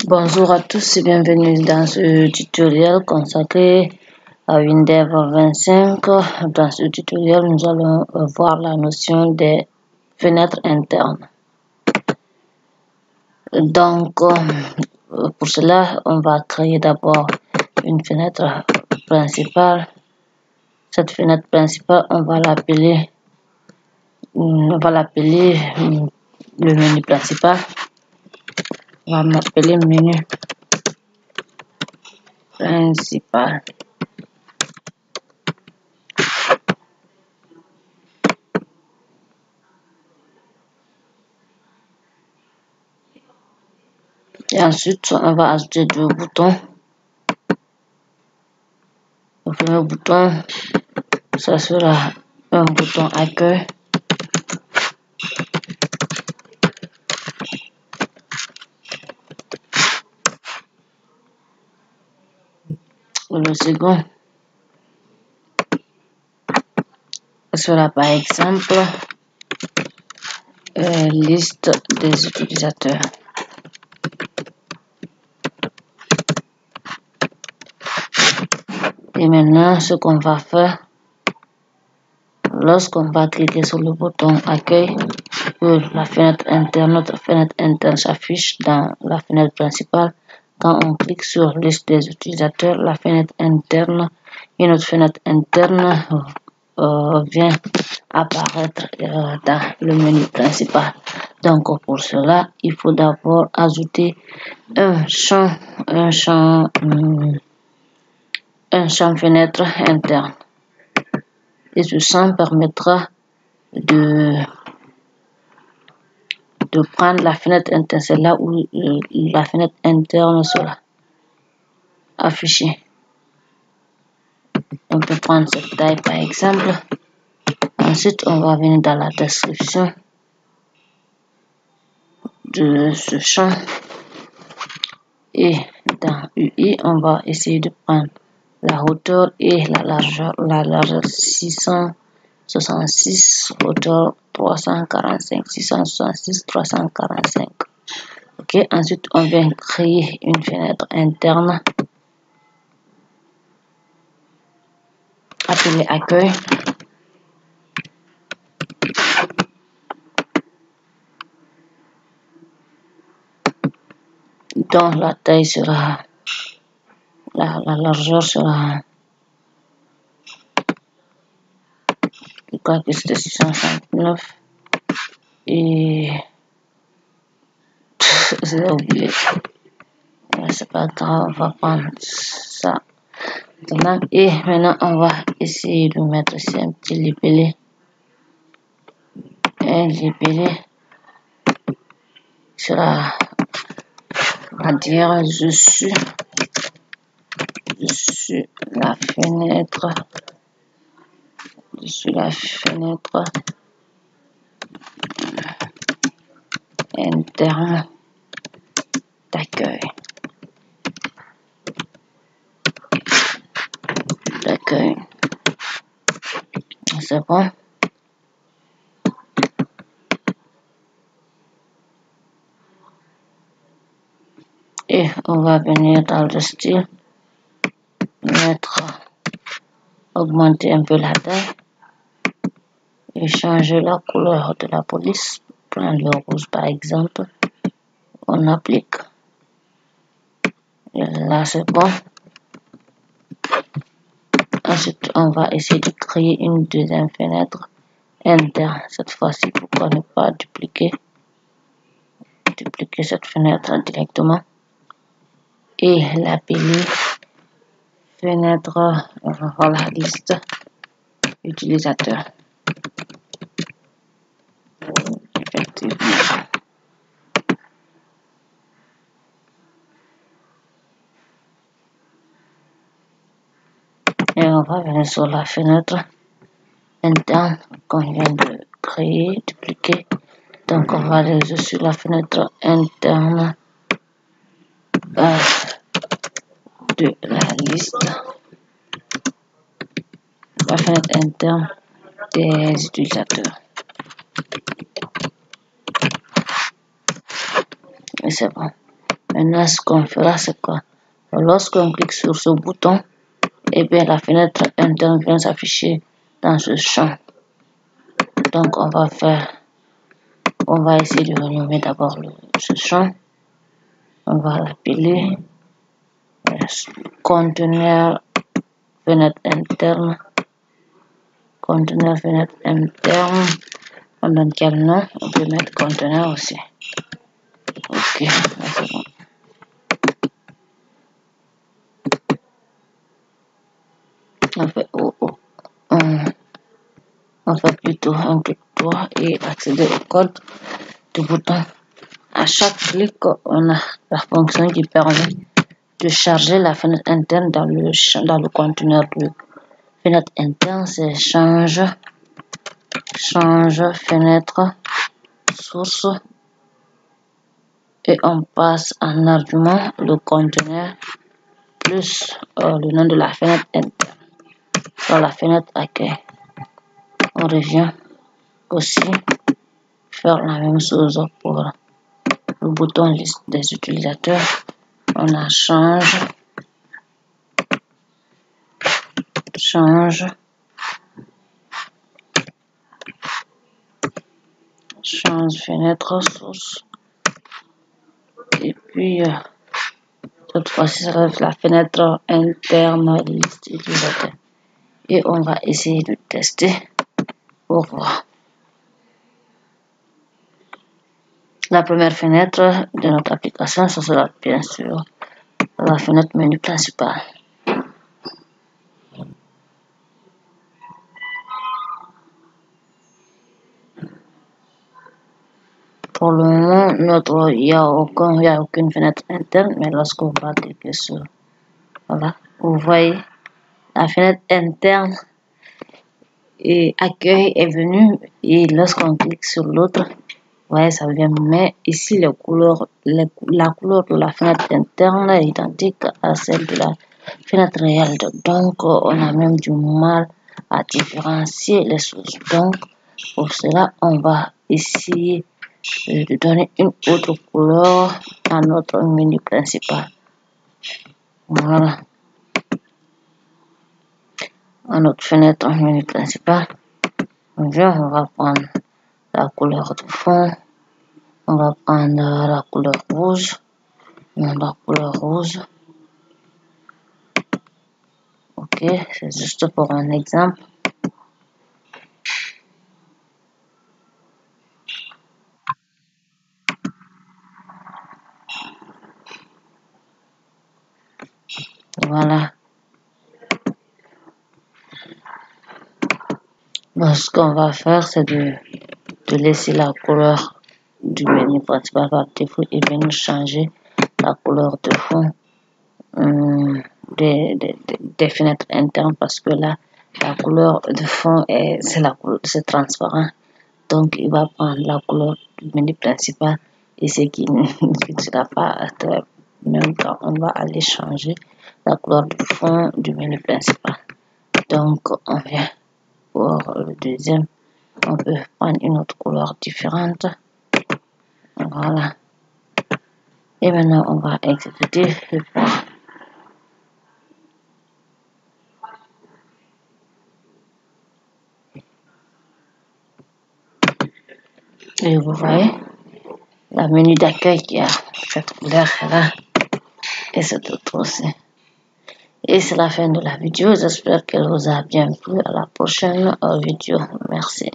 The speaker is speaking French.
Bonjour à tous et bienvenue dans ce tutoriel consacré à Windows 25. Dans ce tutoriel, nous allons voir la notion des fenêtres internes. Donc, pour cela, on va créer d'abord une fenêtre principale. Cette fenêtre principale, on va l'appeler le menu principal. On va m'appeler menu principal. Et ensuite, on va ajouter deux boutons. Le premier bouton, ça sera un bouton accueil. Le second sera par exemple liste des utilisateurs. Et maintenant, ce qu'on va faire, lorsqu'on va cliquer sur le bouton accueil, la fenêtre interne, notre fenêtre interne s'affiche dans la fenêtre principale. Quand on clique sur liste des utilisateurs, la fenêtre interne et notre fenêtre interne vient apparaître dans le menu principal. Donc pour cela, il faut d'abord ajouter un champ fenêtre interne. Et ce champ permettra de prendre la fenêtre interne. C'est là où la fenêtre interne sera affichée. On peut prendre cette taille par exemple. Ensuite, on va venir dans la description de ce champ. Et dans UI, on va essayer de prendre la hauteur et la largeur. La largeur 666, hauteur 345, 666, 345. Ok, ensuite on vient créer une fenêtre interne appelée accueil. Dont la taille sera, la largeur sera, je crois que c'était 659 et j'ai oublié. C'est pas grave, on va prendre ça. Et maintenant on va essayer de mettre ici un petit libellé. Un libellé sera, on va dire, je suis la fenêtre, interne d'accueil. C'est bon. Et on va venir dans le style, augmenter un peu la taille et changer la couleur de la police. Prendre le rouge par exemple. On applique. Et là c'est bon. Ensuite, on va essayer de créer une deuxième fenêtre interne. Cette fois-ci, pourquoi ne pas dupliquer cette fenêtre directement et l'appeler fenêtre, voilà, liste utilisateur. Effectivement. Et on va venir sur la fenêtre interne qu'on vient de créer, dupliquer. Donc on va aller sur la fenêtre interne de la liste, la fenêtre interne des utilisateurs. Et c'est bon. Maintenant, ce qu'on fera, c'est quoi? Lorsqu'on clique sur ce bouton, et bien la fenêtre interne vient s'afficher dans ce champ. Donc on va essayer de renommer d'abord ce champ. On va l'appeler conteneur fenêtre interne. Conteneur fenêtre interne. On donne quel nom? On peut mettre conteneur aussi. Ok, c'est bon. On fait plutôt un clic droit et accéder au code du bouton. À chaque clic, on a la fonction qui permet de charger la fenêtre interne dans le conteneur de fenêtre interne. C'est change fenêtre source et on passe en argument le conteneur plus le nom de la fenêtre interne. Dans la fenêtre accueil, on revient aussi faire la même chose pour le bouton liste des utilisateurs. On a change fenêtre source et puis cette fois-ci ça va être la fenêtre interne liste utilisateur et on va essayer de tester pour voir. La première fenêtre de notre application, ce sera bien sûr la fenêtre menu principal. Pour le moment, il n'y a aucune fenêtre interne, mais lorsqu'on va cliquer sur, voilà, vous voyez, la fenêtre interne et accueil est venue et lorsqu'on clique sur l'autre, vous voyez, ça vient. Mais ici, la couleur de la fenêtre interne est identique à celle de la fenêtre réelle. Donc, on a même du mal à différencier les choses. Donc, pour cela, on va essayer de donner une autre couleur à notre menu principal. Voilà. À notre fenêtre menu principal, on va prendre la couleur de fond. On va prendre la couleur rouge. Ok, c'est juste pour un exemple. Voilà. Bon, ce qu'on va faire, c'est de laisser la couleur du menu principal par défaut et venir changer la couleur de fond des fenêtres internes parce que là, la couleur de fond c'est transparent. Donc, il va prendre la couleur du menu principal et ce qui ne sera pas très même quand on va aller changer la couleur du fond du menu principal. Donc, on vient pour le deuxième. On peut prendre une autre couleur différente. Voilà. Et maintenant, on va exécuter le point. Et vous voyez, la menu d'accueil qui a cette couleur là et cette autre aussi. Et c'est la fin de la vidéo. J'espère qu'elle vous a bien plu. À la prochaine vidéo. Merci.